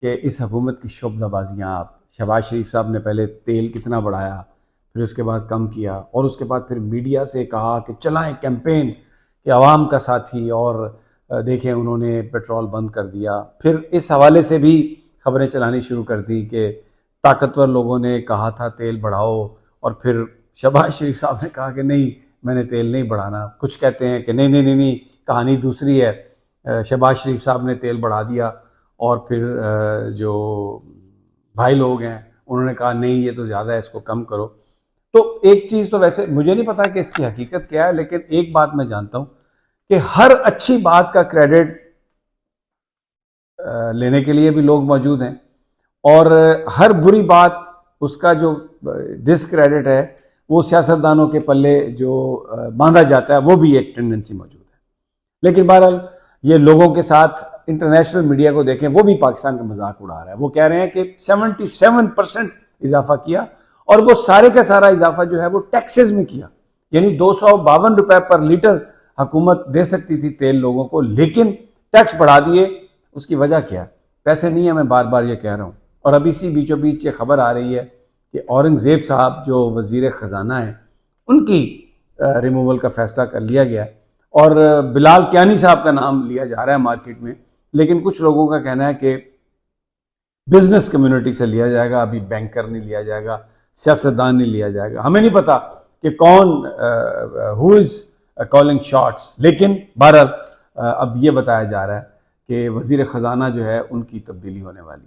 कि इस हुकूमत की शोबदाबाजियाँ, आप शहबाज शरीफ साहब ने पहले तेल कितना बढ़ाया, फिर उसके बाद कम किया, और उसके बाद फिर मीडिया से कहा कि चलाएं कैंपेन कि आवाम का साथी, और देखें उन्होंने पेट्रोल बंद कर दिया। फिर इस हवाले से भी खबरें चलानी शुरू कर दी कि ताकतवर लोगों ने कहा था तेल बढ़ाओ, और फिर शहबाज शरीफ साहब ने कहा कि नहीं, मैंने तेल नहीं बढ़ाना। कुछ कहते हैं कि नहीं नहीं नहीं नहीं, कहानी दूसरी है, शहबाज शरीफ साहब ने तेल बढ़ा दिया, और फिर जो भाई लोग हैं उन्होंने कहा नहीं ये तो ज़्यादा है, इसको कम करो। तो एक चीज़ तो वैसे मुझे नहीं पता कि इसकी हकीकत क्या है, लेकिन एक बात मैं जानता हूं कि हर अच्छी बात का क्रेडिट लेने के लिए भी लोग मौजूद हैं, और हर बुरी बात उसका जो डिसक्रेडिट है वो सियासतदानों के पल्ले जो बांधा जाता है, वो भी एक टेंडेंसी मौजूद है। लेकिन बहरहाल ये लोगों के साथ इंटरनेशनल मीडिया को देखें, वो भी पाकिस्तान का मजाक उड़ा रहा है। वो कह रहे हैं कि 77% इजाफा किया, और वो सारे का सारा इजाफा जो है वो टैक्सेस में किया, यानी 252 रुपए पर लीटर हुकूमत दे सकती थी तेल लोगों को, लेकिन टैक्स बढ़ा दिए। उसकी वजह क्या है? पैसे नहीं है, मैं बार बार ये कह रहा हूँ। और अभी इसी बीचों बीच ये खबर आ रही है कि औरंगजेब साहब जो वजीर खजाना है, उनकी रिमूवल का फैसला कर लिया गया, और बिलाल कियानी साहब का नाम लिया जा रहा है मार्केट में। लेकिन कुछ लोगों का कहना है कि बिजनेस कम्युनिटी से लिया जाएगा, अभी बैंकर नहीं लिया जाएगा, सियासतदान नहीं लिया जाएगा। हमें नहीं पता कि कौन हु इज कॉलिंग शॉट्स, लेकिन बहरहाल अब ये बताया जा रहा है कि वजीर खजाना जो है उनकी तब्दीली होने वाली है।